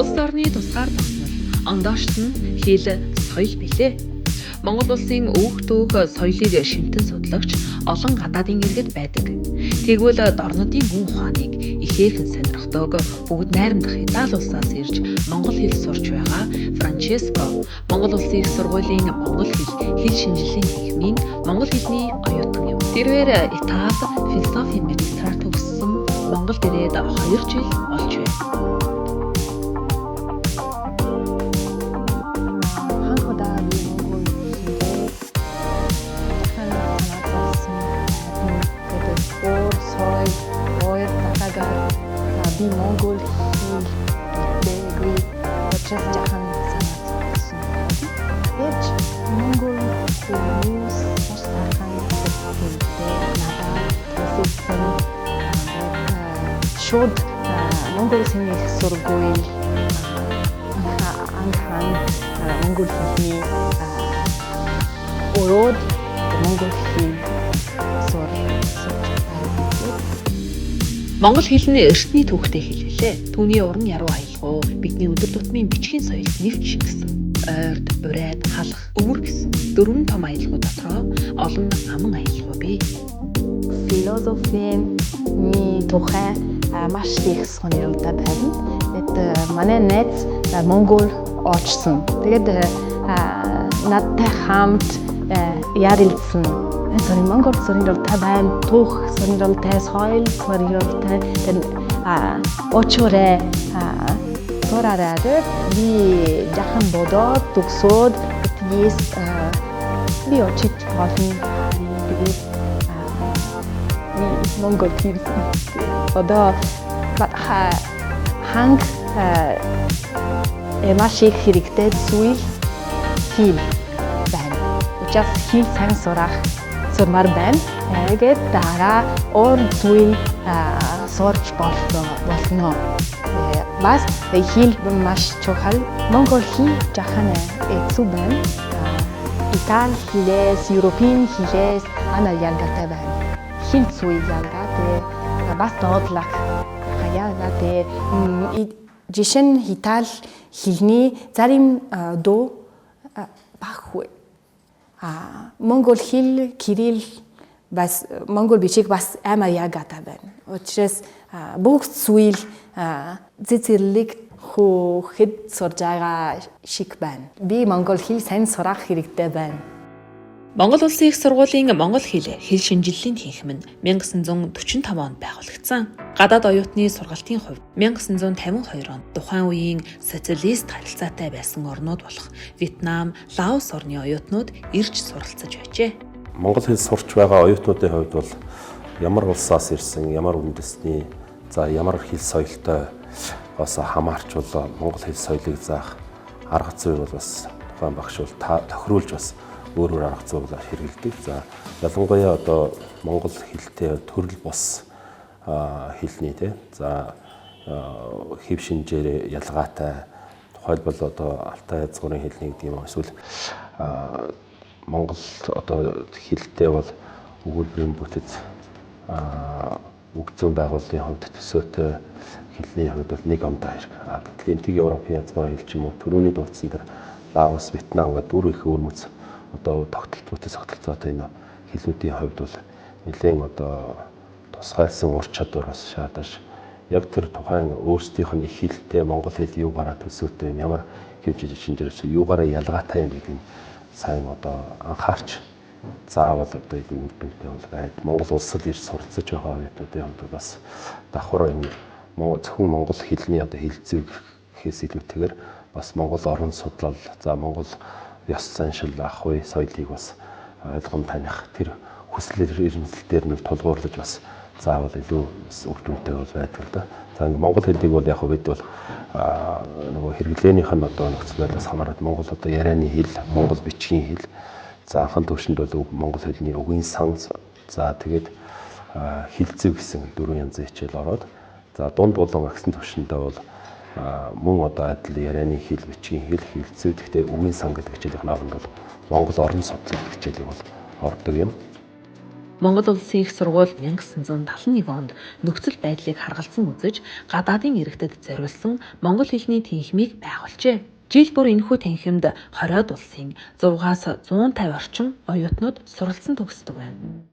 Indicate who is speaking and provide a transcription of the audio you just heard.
Speaker 1: Улс орны тусгаар тогтнол ондоочт нь хэл соёл билээ. Монгол улсын өөх түүх соёлыг шимтэн судлагч олон гадаадын иргэд байдаг. Тэгвэл дорнодын гүн ухааныг ихээхэн сонирхдог бүгд найрамдах Итали улсаас ирж монгол хэл сурч байгаа Франческо Монгол Улсын их сургуулийн монгол хэл шинжилгээний төвийн монгол хэлний оюутан юм. Тэрээр Итали философийн магистраар төгссөн Монголд ирээд 2 жил болж байна.
Speaker 2: Би монгол хэл дэгри очиж жахан санагдсан. Тэгж монгол хэлнээс сархан хэлтэй надад төсөлсөн шууд монгол хэлний их сургууль анхан монгол хэлний ороод монгол хэл
Speaker 1: Монгол хэл нь эртний түүхтэй хэл билээ. Түүний уран яруу аялал бидний өдөр тутмын бичгийн соёлд нэвч шингэсэн. Ойрд, урайд, халах, өвөр гэсэн 4 том аялал дотроо олон аман аялал бий.
Speaker 2: Философийн тухай маш их сонирхолтой байна. Тэгээд манай найз монгол очсон. Тэгээд надтай хамт ярилцсан. Монгол сонирхолтой байна. Түүх сонирхолтой, соёл сонирхолтой. Очорэ сураараад би жахан бодоод төгсөөд би очиж болно. Тэгээд монгол хэл одоо ханг маш их хэрэгтэй зүйл хэл байна. Учир хэл сайн сурмаар байна. Тэгээд дараа өөр зүйл сурч болно. Бас хэл маш чухал. Монгол хэл жахан хэцүү байна. Итали хэлээс, Европын хэлээс ана ялгаатай байна. Хэл зүйл ялгаатай. Бас доотлах хаяатай. Жишээ нь Итали хэлний зарим дуу баггүй. Монгол хэл кирилл бас монгол бичиг бас амар ялгаатай байна. Учраас бүх зүйл цэцэрлэг хэд сурж байгаа шиг байна. Би монгол хэл сайн сурах хэрэгтэй байна.
Speaker 1: Монгол Улсын их сургуулийн монгол хэл шинжилгээний тэнхим нь 1945 онд байгуулагдсан. Гадаад оюутны сургалтын хувьд 1952 онд тухайн үеийн социалист харилцаатай байсан орнууд болох Вьетнам, Лаос орны оюутнууд ирж суралцаж байжээ.
Speaker 3: Монгол хэл сурч байгаа оюутнуудын хувьд бол ямар улсаас ирсэн, ямар үндэсний, ямар хэл соёлтой бас хамаарч бол монгол хэл соёлыг заах арга зүй бол бас тухайн багш бол тохируулж бас өөр арга зүйгээр хэрэгэлдэг. Ялангуяа одоо монгол хэлтэй төрөл бус хэлний хэв шинжээр ялгаатай тухайлбал одоо Алтай язгуурын хэлний гэдэг юм эсвэл монгол одоо хэлтэй бол өгүүлбэрийн бүтэц үг зүйн байгууллагын хувьд төсөөтэй хэлний хувьд бол нэг омтой хэрэг. Гэтэл Европын язгуурын хэл ч юм уу төрөүний дуудсан дээр Лаос, Вьетнам гэдэг бүр их өөрмөц одоо бүтэц тогтолцоотой энэ хэлнүүдийн хувьд бол нэлээд одоо тусгайлсан ур чадвараас шаардаж яг тэр тухайн өөрсдийнх нь их хэлтэй монгол хэл юугаараа төсөөтэй ямар хэмжиж шинжээрээс юугаараа ялгаатай юм гэдгийг сайн одоо анхаарч заавал одоо энэ үгтэй бол монгол улсад ирж суралцж байгаа хүмүүсийн хувьд бас давхар энэ зөвхөн монгол хэлний одоо хэл зүйг гэхээс илүүтэйгээр бас монгол орон судлал, монгол ёс заншил ах уй соёлыг бас ойлгон таних тэр хүсэл эрмэлзэлээр нь тулгуурлаж бас заавал илүү үр дүнтэй бол байдаг л да. Монгол хэлийг бол яг бид бол нөгөө хэрэглээнийх нь одоо нөхцөл байдлаас хамаарат монгол одоо ярианы хэл, монгол бичгийн хэл. Анхан төвшөнд бол монгол хэлний үгийн сан, тэгээд хэл зүй гэсэн 4 янзын хичээл ороод дунд болон агсан төвшөндөө бол мөн одоо адил ярианы хэл, бичгийн хэл, хэл зүй гэхдээ үгийн сан гэдэг хичээлийн хооронд бол монгол орон судлал хичээлийг бол ордог юм.
Speaker 1: Монгол Улсын их сургууль 1971 онд нөхцөл байдлыг харгалзан үзэж, гадаадын иргэдэд зориулсан монгол хэлний танхимыг байгуулжээ. Жил бүр энэхүү танхимд 20-од улсын 100-аас 150 орчим оюутнууд суралцсан төгсдөг байна.